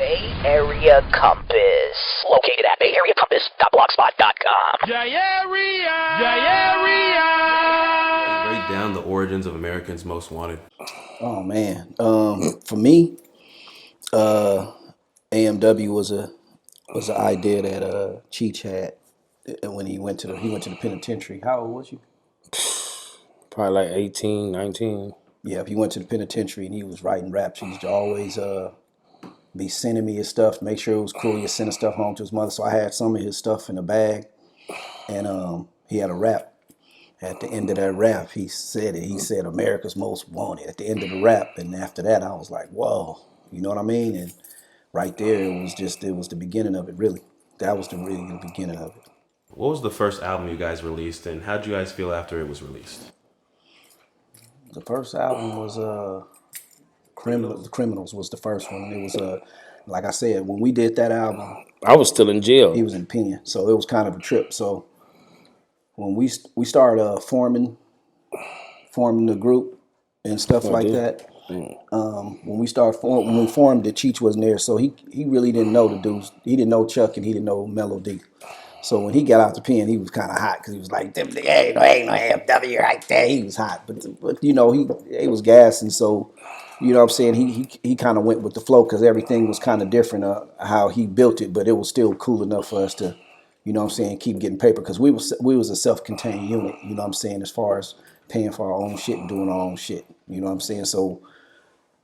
Bay Area Compass. Located at BayAreaCompass.blogspot.com. Break down the origins of Americans Most Wanted. Oh man, for me, AMW was an idea that Cheech had when he went to the penitentiary. How old was you? Probably like 18, 19. Yeah, he went to the penitentiary and he was writing raps. He used to always be sending me his stuff, make sure it was cool. He was sending stuff home to his mother. So I had some of his stuff in a bag, and he had a rap. At the end of that rap, he said it. He said America's Most Wanted at the end of the rap, and after that, I was like, whoa, you know what I mean? And right there, it was the beginning of it. Really, that was the beginning of it. What was the first album you guys released, and how did you guys feel after it was released? The first album was Criminals. The Criminals was the first one. It was like I said, when we did that album, I was still in jail. he was in pen, so it was kind of a trip. So when we started forming the group and stuff like that, when we formed it, Cheech wasn't there, so he really didn't know the dudes. He didn't know Chuck and he didn't know Mellow D. So when he got out the pen, he was kind of hot because he was like, "Hey, no FW right there." He was hot, but you know he was gassing. So you know what I'm saying, he kind of went with the flow because everything was kind of different how he built it, but it was still cool enough for us to, you know what I'm saying, keep getting paper because we was a self-contained unit. You know what I'm saying, as far as paying for our own shit and doing our own shit. You know what I'm saying. So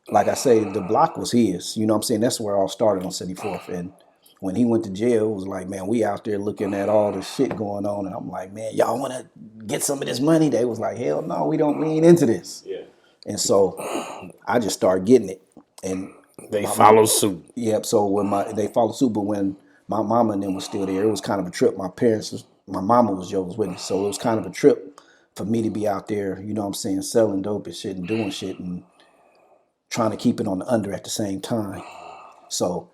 like I say, the block was his. You know what I'm saying. That's where it all started on 74th. And when he went to jail, it was like, man, we out there looking at all this shit going on. And I'm like, man, y'all want to get some of this money? They was like, hell no, we don't lean into this. Yeah. And so I just started getting it. And they followed suit. Yep. So they followed suit, but when my mama and them was still there, it was kind of a trip. My mama was Jehovah's Witness. So it was kind of a trip for me to be out there, you know what I'm saying, selling dope and shit and doing shit and trying to keep it on the under at the same time. So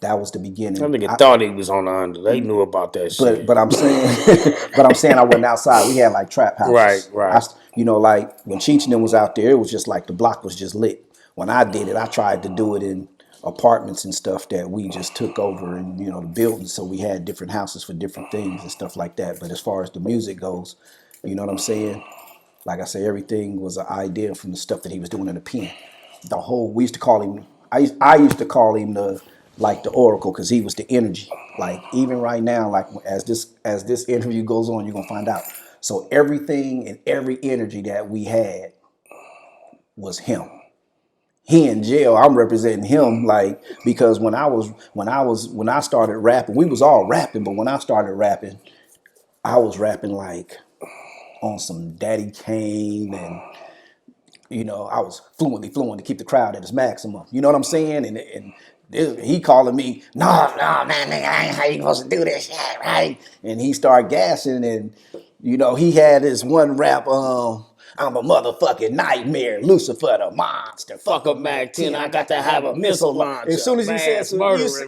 that was the beginning. Some nigga thought he was on the under. They knew about that shit. But I'm saying, I wasn't outside. We had like trap houses. Right. You know, like when Cheech and them was out there, it was just like the block was just lit. When I did it, I tried to do it in apartments and stuff that we just took over and, you know, the buildings. So we had different houses for different things and stuff like that. But as far as the music goes, you know what I'm saying? Like I say, everything was an idea from the stuff that he was doing in the pen. We used to call him, I used to call him the Oracle because he was the energy. Like even right now, like as this interview goes on, you're gonna find out. So everything and every energy that we had was him. He in jail, I'm representing him, like, because when I started rapping, we was all rapping, but when I started rapping, I was rapping like on some Daddy Kane and, you know, I was fluent to keep the crowd at its maximum. You know what I'm saying? And he calling me, no, man, nigga, I ain't how you supposed to do this shit, right? And he started gassing, and, you know, he had this one rap, I'm a motherfucking nightmare, Lucifer the monster, fuck a Mac 10, I got to have a missile launcher. As soon as he said, it was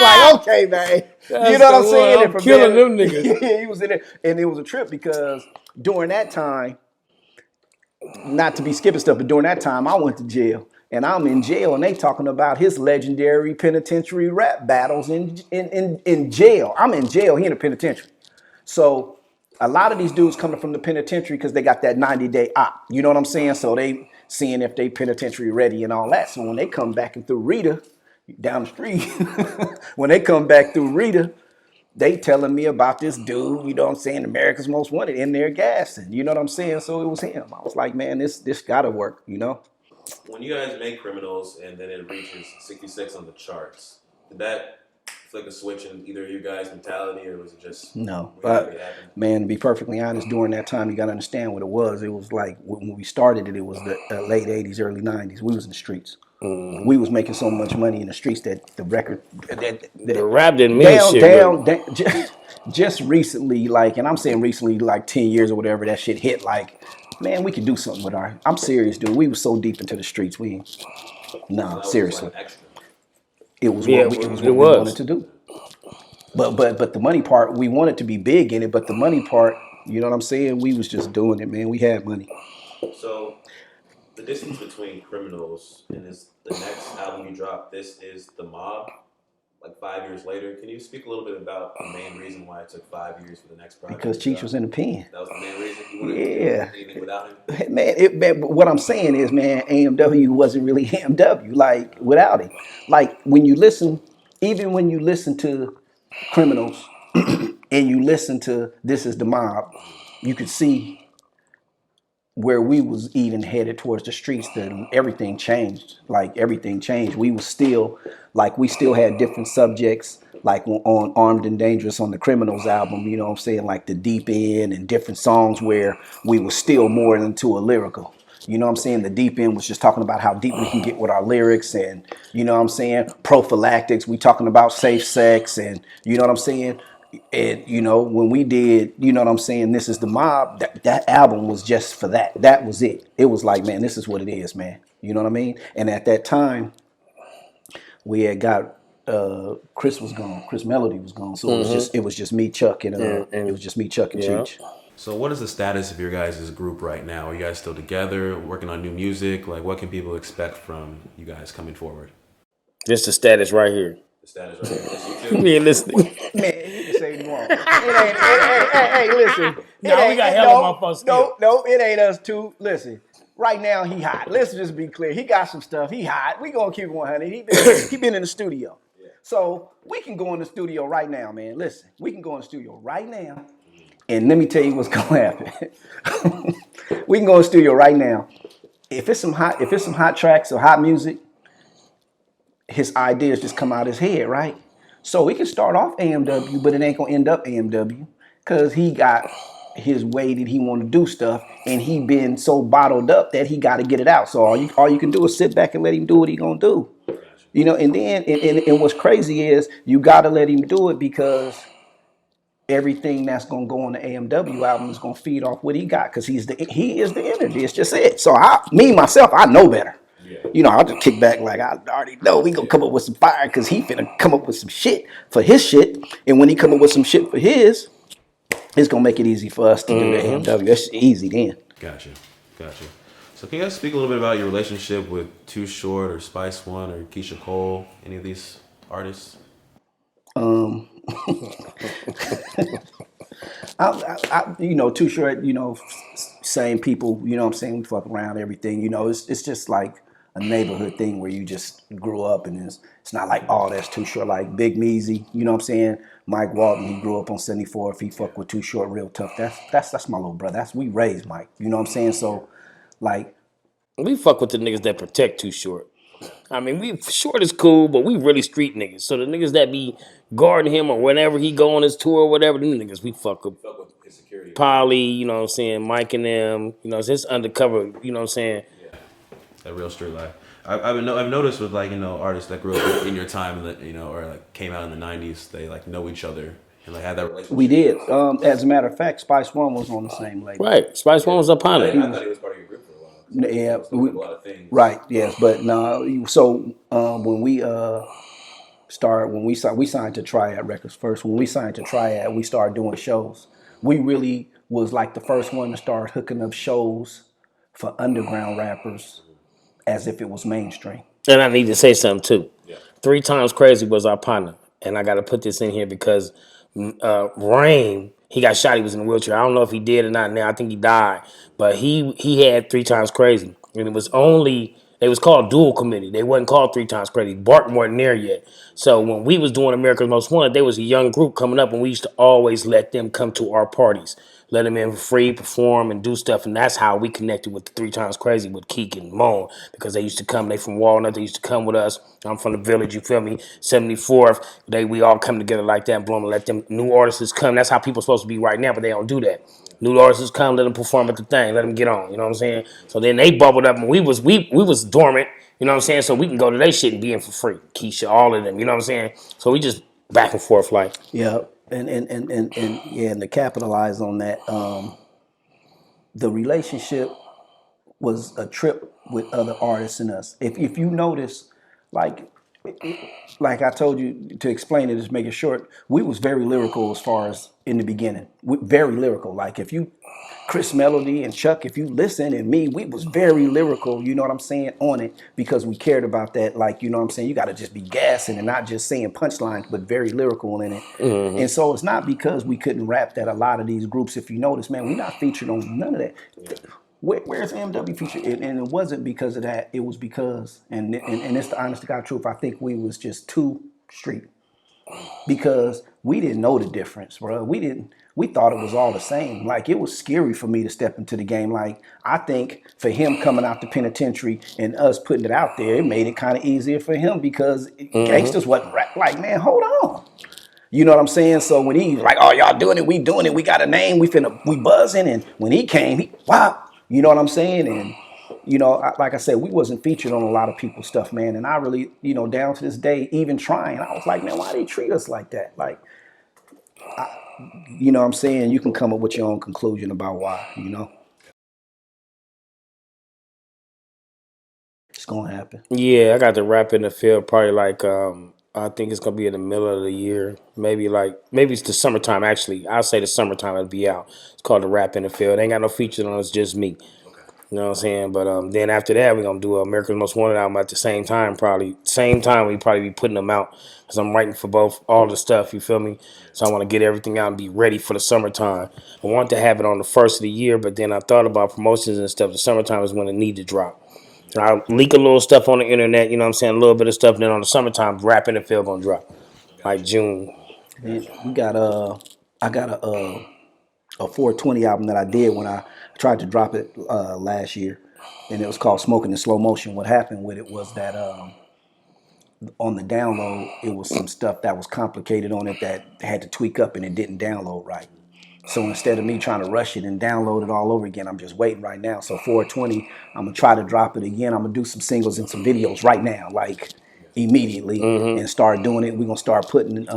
like, okay, man. You know what I'm saying? I'm killing them niggas. Yeah, he was in there. And it was a trip because during that time, not to be skipping stuff, but during that time, I went to jail. And I'm in jail, and they talking about his legendary penitentiary rap battles in jail. I'm in jail, he in the penitentiary. So a lot of these dudes coming from the penitentiary because they got that 90-day op. You know what I'm saying? So they seeing if they penitentiary ready and all that. So when they come back and through Rita, down the street, when they come back through Rita, they telling me about this dude, you know what I'm saying, America's Most Wanted in there gassing. You know what I'm saying? So it was him. I was like, man, this gotta work, you know? When you guys make Criminals and then it reaches 66 on the charts, did that flick a switch in either of you guys' mentality, or was it just no? Man, to be perfectly honest, during that time, you got to understand what it was. It was like when we started it, it was the late 80s, early 90s. We was in the streets. Mm-hmm. We was making so much money in the streets that the record, the rap didn't mean shit. Just recently, like, and I'm saying recently, like 10 years or whatever, that shit hit. Like, man, we could do something with I'm serious, dude. We was so deep into the streets. Seriously. It was what we wanted to do. But the money part, we wanted to be big in it, but the money part, you know what I'm saying? We was just doing it, man. We had money. So the the distance between Criminals and the next album you dropped, This Is the Mob, like 5 years later. Can you speak a little bit about the main reason why it took 5 years for the next project? Because Cheech was in the pen. That was the main reason you wanted to do anything without him? Man, what I'm saying is, man, AMW wasn't really AMW, like, without him. Like, when you listen, even when you listen to Criminals and you listen to This Is the Mob, you could see where we was even headed towards the streets, that everything changed. Like, everything changed. We was still, like, we still had different subjects, like on Armed and Dangerous on the Criminals album, you know what I'm saying, like the deep end and different songs where we were still more into a lyrical. You know what I'm saying? The deep end was just talking about how deep we can get with our lyrics, and, you know what I'm saying, prophylactics, we talking about safe sex, and, you know what I'm saying? And, you know, when we did, you know what I'm saying, This Is the Mob, that album was just for that. That was it. It was like, man, this is what it is, man. You know what I mean? And at that time, we had got Chris was gone. Chris Melody was gone. So it was just me, Chuck, and it was just me, Chuck, and Cheech. So what is the status of your guys' group right now? Are you guys still together, working on new music? Like, what can people expect from you guys coming forward? Just the status right here. The status right here. That's you too? Me and listening. Man, you can say what you want. Hey, listen. No, we got hell of motherfuckers still. No, it ain't us two. Listen, right now he hot. Let's just be clear. He got some stuff. He hot. We gonna keep it 100. He been in the studio. Yeah. So we can go in the studio right now, man. Listen, we can go in the studio right now. And let me tell you what's gonna happen. We can go in the studio right now. If it's some hot tracks or hot music, his ideas just come out his head, right? So we can start off AMW, but it ain't gonna end up AMW because he got his way that he want to do stuff, and he been so bottled up that he got to get it out. So all you can do is sit back and let him do what he gonna do, you know. And then and what's crazy is you got to let him do it because everything that's gonna go on the AMW album is gonna feed off what he got because he is the energy. It's just it. So myself, I know better. You know, I'll just kick back like I already know we gonna come up with some fire because he finna come up with some shit for his shit. And when he come up with some shit for his, it's gonna make it easy for us to do the AMW. That's easy then. Gotcha. So can you guys speak a little bit about your relationship with Too Short or Spice One or Keisha Cole, any of these artists? You know, Too Short, you know, same people, you know what I'm saying, we fuck around, everything, you know, it's just like a neighborhood thing where you just grew up, and it's not like, oh, that's Too Short. Like Big Measy, you know what I'm saying, Mike Walton, he grew up on 74th, he fuck with Too Short real tough. That's my little brother. We raised Mike, you know what I'm saying? So like, We fuck with the niggas that protect Too Short. I mean, Short is cool, but we really street niggas. So the niggas that be guarding him or whenever he go on his tour or whatever, them niggas we fuck with. Fuck with his security. Polly, you know what I'm saying, Mike and them, you know, it's just undercover, you know what I'm saying? Yeah, that real street life. I've noticed with, like, you know, artists that grew up in your time, you know, or like came out in the 90s, they like know each other and like had that relationship. we did. As a matter of fact, Spice One was on the same label. Right, Spice One was up on I it. thought he was part of your group for a while. Yeah, a lot of things. right. Yes, but no. So when we signed to Triad Records first. When we signed to Triad, we started doing shows. We really was like the first one to start hooking up shows for underground rappers as if it was mainstream. And I need to say something too. Yeah. 3 Times Crazy was our partner. And I got to put this in here because Rain, he got shot. He was in a wheelchair. I don't know if he did or not now. I think he died. But he had 3 Times Crazy. And it was called Dual Committee. They wasn't called 3 Times Crazy. Barton wasn't there yet. So when we was doing America's Most Wanted, there was a young group coming up, and we used to always let them come to our parties. Let them in for free, perform, and do stuff. And that's how we connected with the 3 Times Crazy with Keek and Moan, because they used to come. They from Walnut. They used to come with us. I'm from the village, you feel me? 74th. We all come together like that and blow them, let them new artists come. That's how people are supposed to be right now, but they don't do that. New artists come, let them perform at the thing, let them get on, you know what I'm saying? So then they bubbled up, and we was dormant, you know what I'm saying? So we can go to their shit and be in for free. Keisha, all of them, you know what I'm saying? So we just back and forth like. Yeah, and to capitalize on that, the relationship was a trip with other artists and us. If you notice, like like I told you, to explain it, just make it short, we was very lyrical as far as in the beginning. Very lyrical. Like if you, Chris Melody and Chuck, if you listen, and me, we was very lyrical, you know what I'm saying, on it, because we cared about that. Like, you know what I'm saying, you got to just be gassing and not just saying punchlines, but very lyrical in it. And so it's not because we couldn't rap that a lot of these groups, if you notice, man, we not featured on none of that. Where's MW featured? And it wasn't because of that. It was because, and it's the honest to God truth, I think we was just too street. Because we didn't know the difference, bro. We thought it was all the same. Like, it was scary for me to step into the game. Like, I think for him coming out the penitentiary and us putting it out there, it made it kind of easier for him because gangsters wasn't rap. Like, man, hold on. You know what I'm saying? So when he was like, oh, y'all doing it, we got a name, we buzzing. And when he came, wow. You know what I'm saying? And, you know, like I said, we wasn't featured on a lot of people's stuff, man. And I really, you know, down to this day, even trying, I was like, man, why they treat us like that? Like, you know what I'm saying? You can come up with your own conclusion about why, you know? It's going to happen. Yeah, I got the rap in the field probably like I think it's gonna be in the middle of the year. Maybe it's the summertime actually. I'll say the summertime it'll be out. It's called the rap in the field. Ain't got no features on it, it's just me. You know what I'm saying? But then after that we're gonna do America's Most Wanted album at the same time, probably. Same time we probably be putting them out. Cause I'm writing for all the stuff, you feel me? So I wanna get everything out and be ready for the summertime. I want to have it on the first of the year, but then I thought about promotions and stuff. The summertime is when it need to drop. I'll leak a little stuff on the internet, you know what I'm saying? A little bit of stuff. Then on the summertime, rap in the field gonna drop. Like June. And we got I got a 420 album that I did when I tried to drop it last year, and it was called Smoking in Slow Motion. What happened with it was that on the download, it was some stuff that was complicated on it that had to tweak up, and it didn't download right. So instead of me trying to rush it and download it all over again, I'm just waiting right now. So 420, I'm gonna try to drop it again. I'm gonna do some singles and some videos right now, like immediately, and start doing it. We're gonna start putting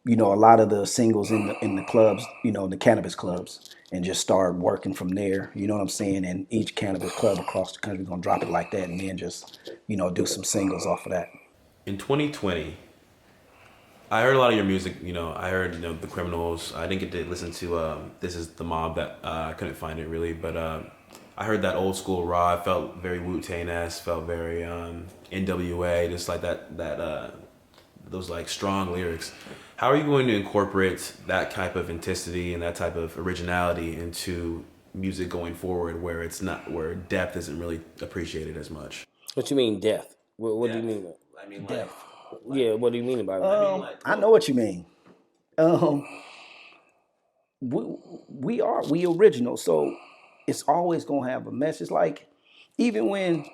you know, a lot of the singles in the clubs, you know, the cannabis clubs, and just start working from there. You know what I'm saying? And each cannabis club across the country gonna drop it like that, and then just, you know, do some singles off of that. In 2020, I heard a lot of your music. You know, I heard, you know, The Criminals. I didn't get to listen to This Is the Mob. That I couldn't find it really, but I heard that old school raw. It felt very Wu-Tang-esque. Felt very NWA. Just like that those like strong lyrics. How are you going to incorporate that type of intensity and that type of originality into music going forward, where depth isn't really appreciated as much? What you mean depth? What do you mean? I mean, Depth. Yeah, what do you mean by that? I know what you mean. We original, so it's always gonna have a message. Like, even when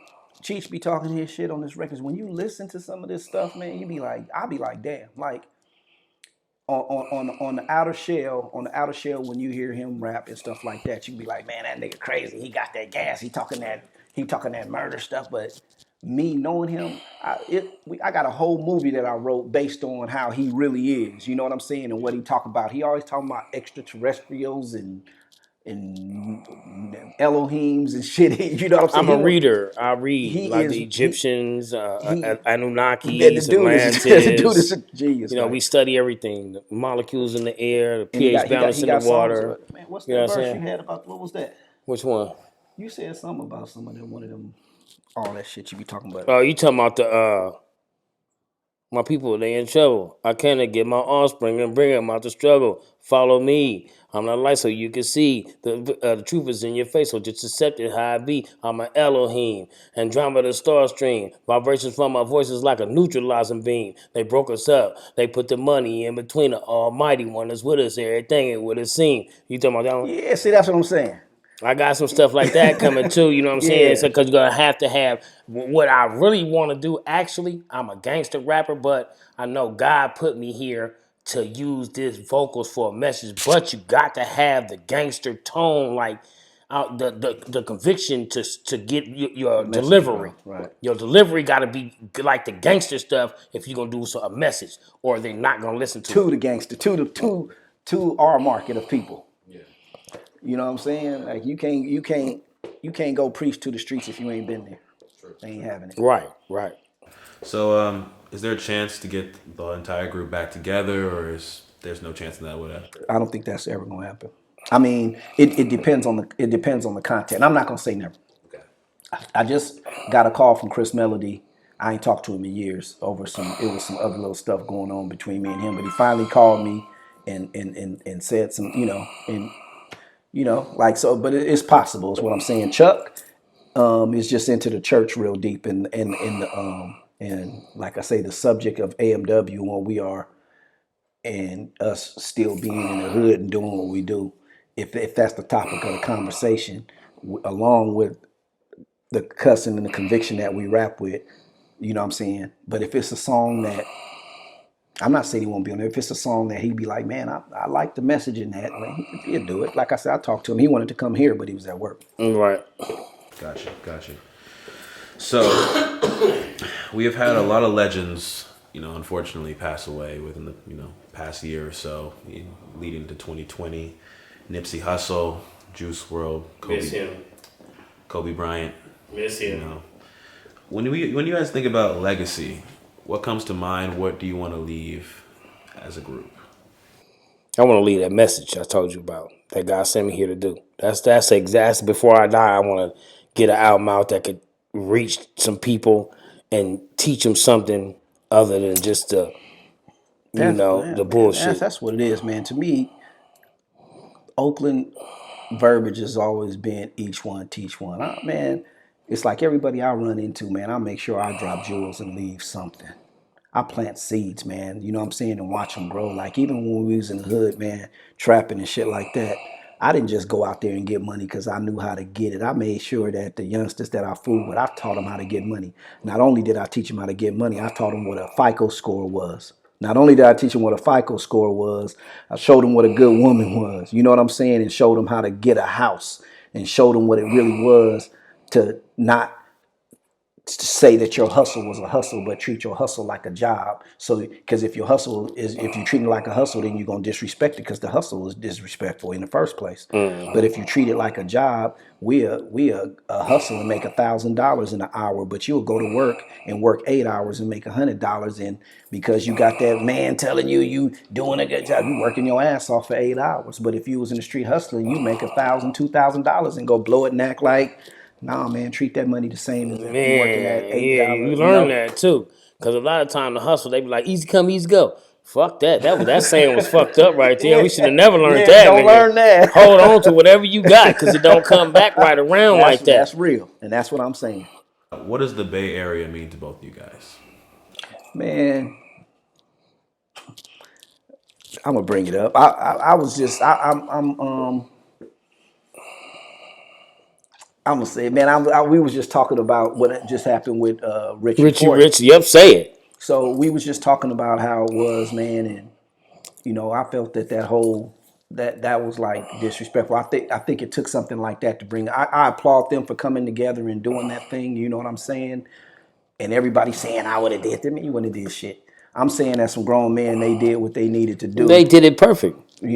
Cheech be talking his shit on this records, when you listen to some of this stuff, man, you be like, I'll be like, damn, like on the outer shell, when you hear him rap and stuff like that, you be like, man, that nigga crazy. He got that gas. He talking that murder stuff. But me knowing him, I got a whole movie that I wrote based on how he really is. You know what I'm saying? And what he talk about. He always talking about extraterrestrials and Elohims and shit. You know what I'm saying? I'm a reader. I read He like is the Egyptians, the Anunnakis, dude is a genius. You know, man. we study everything: the molecules in the air, the And he pH balance in the songs water. with- Man, what's You know that what I'm verse saying? you had about? What was that? Which one? You said something about some of them, one of them, all that shit you be talking about. Oh, you talking about the my people? They in trouble. I cannot get my offspring and bring them out the struggle. Follow me. I'm not light so you can see. The truth is in your face, so just accept it how I be. I'm an Elohim. Andromeda star stream. Vibrations from my voice is like a neutralizing beam. They broke us up. They put the money in between the almighty one that's with us. Everything it would have seemed. You talking about that one? Yeah, see, that's what I'm saying. I got some stuff like that coming too, you know what I'm saying? Yeah. So, because you're going to have what I really want to do. Actually, I'm a gangster rapper, but I know God put me here to use this vocals for a message. But you got to have the gangster tone, like the conviction to get your Message, delivery. right. Your delivery got to be like the gangster stuff if you're going to do a message, or they're not going to listen to To it. the gangster, to our market of people. You know what I'm saying? Like, you can't go preach to the streets if you ain't been there. They ain't having it. Right. So, is there a chance to get the entire group back together, or there's no chance that would happen? I don't think that's ever gonna happen. I mean, it depends on the content. I'm not gonna say never. Okay. I just got a call from Chris Melody. I ain't talked to him in years over it was some other little stuff going on between me and him, but he finally called me and said some, like so, but it's possible is what I'm saying. Chuck is just into the church real deep and like I say, the subject of AMW and what we are and us still being in the hood and doing what we do. If that's the topic of the conversation, along with the cussing and the conviction that we rap with, you know what I'm saying? But if it's a song that I'm not saying he won't be on there. If it's a song that he'd be like, man, I like the message in that, well, he'll do it. Like I said, I talked to him. He wanted to come here, but he was at work. Right. Gotcha. So we have had a lot of legends, unfortunately pass away within the, past year or so, leading to 2020. Nipsey Hussle, Juice World, Miss him. Kobe Bryant. Miss him. When you guys think about legacy, what comes to mind? What do you want to leave as a group? I want to leave that message I told you about that God sent me here to do. That's exactly before I die. I want to get an album out that could reach some people and teach them something other than just the bullshit. That's what it is, man. To me, Oakland verbiage has always been each one teach one. Man, it's like everybody I run into, man, I make sure I drop jewels and leave something. I plant seeds, man, you know what I'm saying, and watch them grow. Like even when we was in the hood, man, trapping and shit like that, I didn't just go out there and get money because I knew how to get it. I made sure that the youngsters that I fooled with, I taught them how to get money. Not only did I teach them how to get money, I taught them what a FICO score was. Not only did I teach them what a FICO score was, I showed them what a good woman was. You know what I'm saying? And showed them how to get a house and showed them what it really was to not to say that your hustle was a hustle, but treat your hustle like a job. So, because if your hustle is, if you treat it like a hustle, then you're going to disrespect it because the hustle is disrespectful in the first place. Mm-hmm. But if you treat it like a job, we a hustle and make $1,000 in an hour, but you'll go to work and work 8 hours and make $100 in because you got that man telling you doing a good job. You working your ass off for 8 hours. But if you was in the street hustling, you make $1,000, $2,000 and go blow it and act like, nah, man, treat that money the same as if you're working at $8. Yeah, you learn that too. Because a lot of time the hustle, they be like, easy come, easy go. Fuck that. That saying was fucked up right there. We should have never learned that. Don't learn that. Hold on to whatever you got because it don't come back right around like that. That's real. And that's what I'm saying. What does the Bay Area mean to both of you guys? Man, I'm going to bring it up. I'm gonna say, man, we was just talking about what just happened with Richie. Yep, say it. So we was just talking about how it was, man, and I felt that whole that was like disrespectful. I think it took something like that to bring. I applaud them for coming together and doing that thing. You know what I'm saying? And everybody saying I would have did that. You wouldn't have did shit. I'm saying that some grown men, they did what they needed to do. They did it perfect. But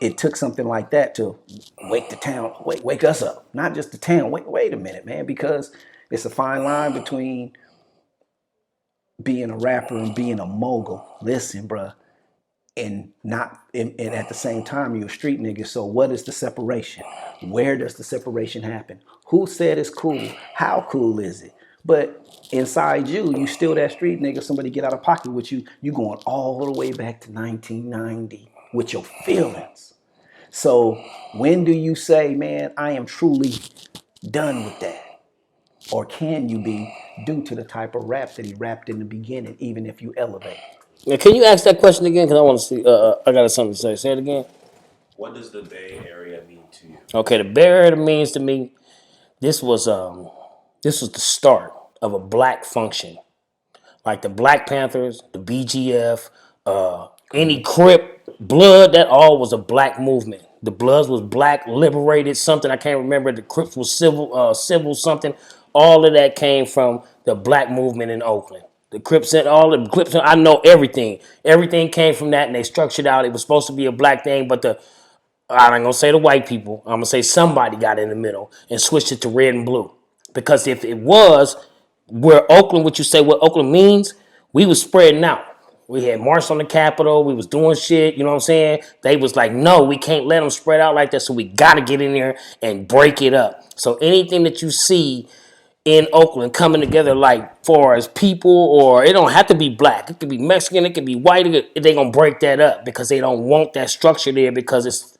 it took something like that to wake the town, wake us up. Not just the town. Wait a minute, man, because it's a fine line between being a rapper and being a mogul. Listen, bruh, and at the same time you're a street nigga. So what is the separation? Where does the separation happen? Who said it's cool? How cool is it? But inside you still that street nigga. Somebody get out of pocket with you. You going all the way back to 1990 with your feelings. So when do you say, man, I am truly done with that? Or can you be due to the type of rap that he rapped in the beginning, even if you elevate? Now, can you ask that question again? Because I want to see. I got something to say. Say it again. What does the Bay Area mean to you? Okay, the Bay Area means to me. This was the start of a black function, like the Black Panthers, the BGF, any Crip, Blood. That all was a black movement. The Bloods was black, liberated something. I can't remember. The Crips was civil something. All of that came from the black movement in Oakland. The Crips and all the Crips. I know everything. Everything came from that, and they structured out. It was supposed to be a black thing, but I ain't gonna say the white people. I'm gonna say somebody got in the middle and switched it to red and blue. Because if it was where Oakland, what Oakland means, we was spreading out. We had marched on the Capitol. We was doing shit. You know what I'm saying? They was like, no, we can't let them spread out like that. So we got to get in there and break it up. So anything that you see in Oakland coming together, like far as people, or it don't have to be black. It could be Mexican. It could be white. They gonna break that up because they don't want that structure there because it's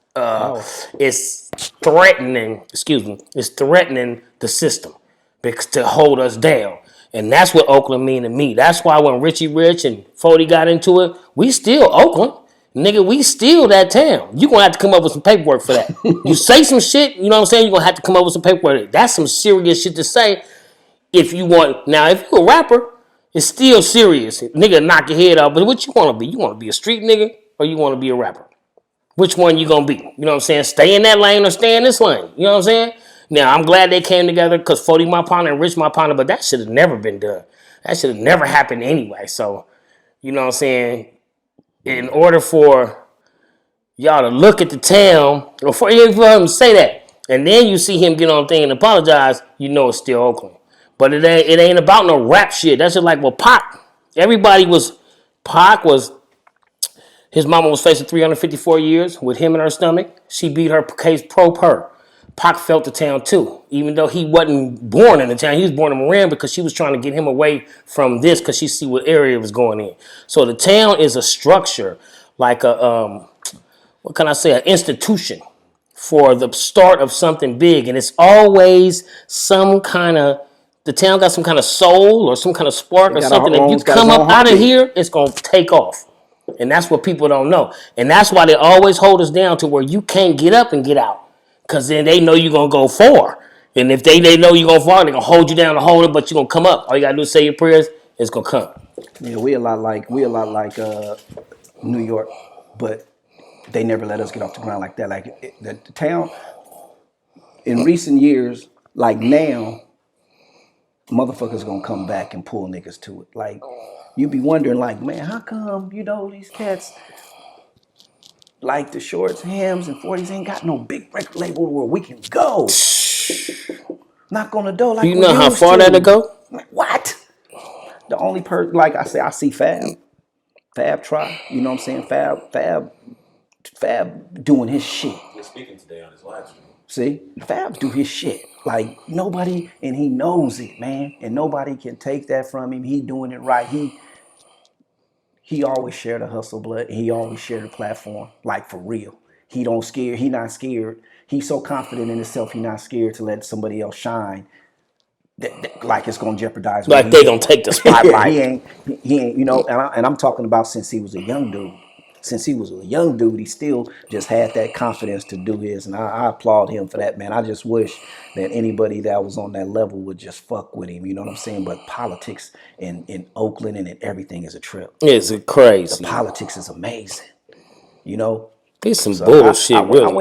threatening. Excuse me. It's threatening the system because to hold us down. And that's what Oakland mean to me. That's why when Richie Rich and Fody got into it, we still Oakland. Nigga, we still that town. You gonna have to come up with some paperwork for that. You say some shit, you know what I'm saying? You're gonna have to come up with some paperwork. That's some serious shit to say if you want. Now, if you a rapper, it's still serious. Nigga knock your head off. But what you wanna be? You wanna be a street nigga or you wanna be a rapper? Which one you gonna be? You know what I'm saying? Stay in that lane or stay in this lane. You know what I'm saying? Now, I'm glad they came together because 40 my partner and Rich my partner, but that should have never been done. That should have never happened anyway. So, you know what I'm saying? In order for y'all to look at the town, or for him to say that, and then you see him get on thing and apologize, you know it's still Oakland. But it ain't about no rap shit. That's just like, well, Pac. Pac was, his mama was facing 354 years with him in her stomach. She beat her case pro per. Pac felt the town too, even though he wasn't born in the town. He was born in Moran because she was trying to get him away from this because she see what area it was going in. So the town is a structure, like a what can I say, an institution for the start of something big, and it's always some kind of. The town got some kind of soul or some kind of spark or something. If you come up out of here, it's gonna take off. And that's what people don't know. And that's why they always hold us down to where you can't get up and get out. Because then they know you're going to go far. And if they know you're going far, they're going to hold you down to hold it, but you're going to come up. All you got to do is say your prayers, it's going to come. Yeah, we a lot like New York, but they never let us get off the ground like that. Like the town, in recent years, like now, motherfuckers going to come back and pull niggas to it. Like, you be wondering, like, man, how come, these cats like the Shorts, Hams, and 40s ain't got no big record label where we can go. Knock on the door like you know how far that'll go? Like, what? The only person, like I say, I see Fab try. You know what I'm saying? Fab doing his shit. He's speaking today on his live stream. See, Fab do his shit. Like nobody, and he knows it, man. And nobody can take that from him. He doing it right. He always shared the hustle blood. He always shared the platform, like for real. He don't scare. He not scared. He's so confident in himself. He not scared to let somebody else shine. Like it's gonna jeopardize. Like they gonna take the spotlight. he ain't. And I'm talking about since he was a young dude. Since he was a young dude, he still just had that confidence to do his, and I applaud him for that, man. I just wish that anybody that was on that level would just fuck with him, you know what I'm saying? But politics in Oakland and in everything is a trip. It's crazy. The politics is amazing, It's some bullshit, really. I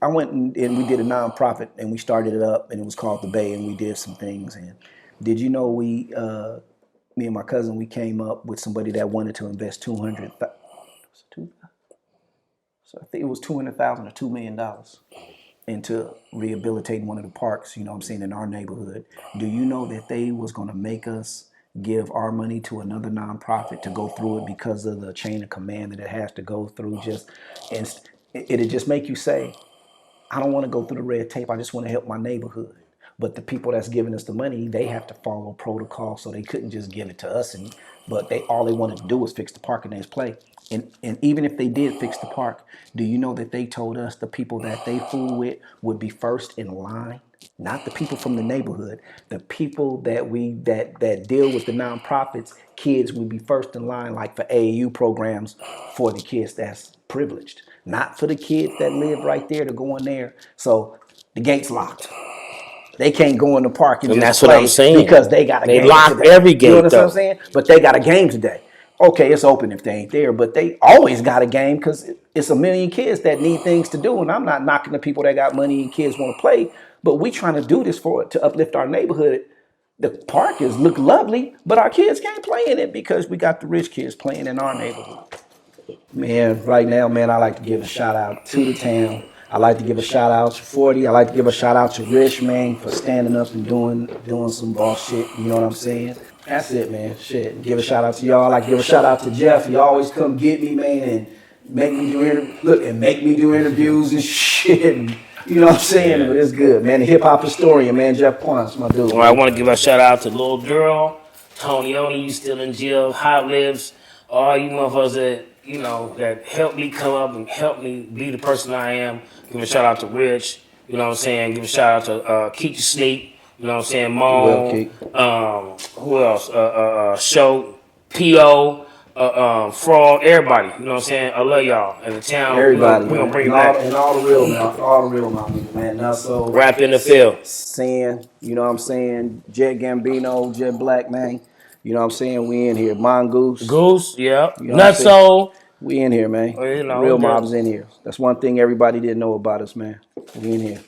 went and we did a nonprofit, and we started it up, and it was called the Bay, and we did some things. And did you know me and my cousin, we came up with somebody that wanted to invest $200,000. So I think it was $200,000 or $2 million into rehabilitating one of the parks, you know what I'm saying, in our neighborhood. Do you know that they was going to make us give our money to another nonprofit to go through it because of the chain of command that it has to go through? It'd just make you say, I don't want to go through the red tape. I just want to help my neighborhood. But the people that's giving us the money, they have to follow protocol, so they couldn't just give it to us. But all they wanted to do was fix the park and they play. And even if they did fix the park, do you know that they told us the people that they fool with would be first in line? Not the people from the neighborhood. The people that deal with the nonprofits, kids would be first in line, like for AAU programs for the kids that's privileged. Not for the kids that live right there to go in there. So the gate's locked. They can't go in the park and just that's play what I'm saying. because they got a game today. They lock every gate, you know what I'm saying? But they got a game today. Okay, it's open if they ain't there, but they always got a game because it's a million kids that need things to do. And I'm not knocking the people that got money and kids want to play, but we trying to do this to uplift our neighborhood. The park look lovely, but our kids can't play in it because we got the rich kids playing in our neighborhood. Man, right now, man, I like to give a shout out to the town. I like to give a shout out to 40. I like to give a shout out to Rich, man, for standing up and doing some boss shit. You know what I'm saying? That's it, man. Shit. Give a shout out to y'all. I like to give a shout out to Jeff. He always come get me, man, and make me do interviews and shit. And, you know what I'm saying? But it's good, man. The hip hop historian, man, Jeff Ponce, my dude. Well, I want to give a shout out to Lil Girl, Tony Oni, you still in jail, Hot Lips, all you motherfuckers that, you know, that helped me come up and helped me be the person I am. Give a shout out to Rich, you know what I'm saying? Give a shout out to Keith the Sneak, you know what I'm saying? Moan, who else? Show, P.O., Fraud, everybody, you know what I'm saying? I love y'all. In the town, Everybody, we're going to bring it and back. and all the real niggas, man. Now, so Rap in the field. saying, you know what I'm saying? Jet Gambino, Jet Black, man. You know what I'm saying? We in here. Mongoose. Goose, yeah. You know what I'm saying? Nutso. We in here, man. Well, you know, Real we mobs in here. That's one thing everybody didn't know about us, man. We in here.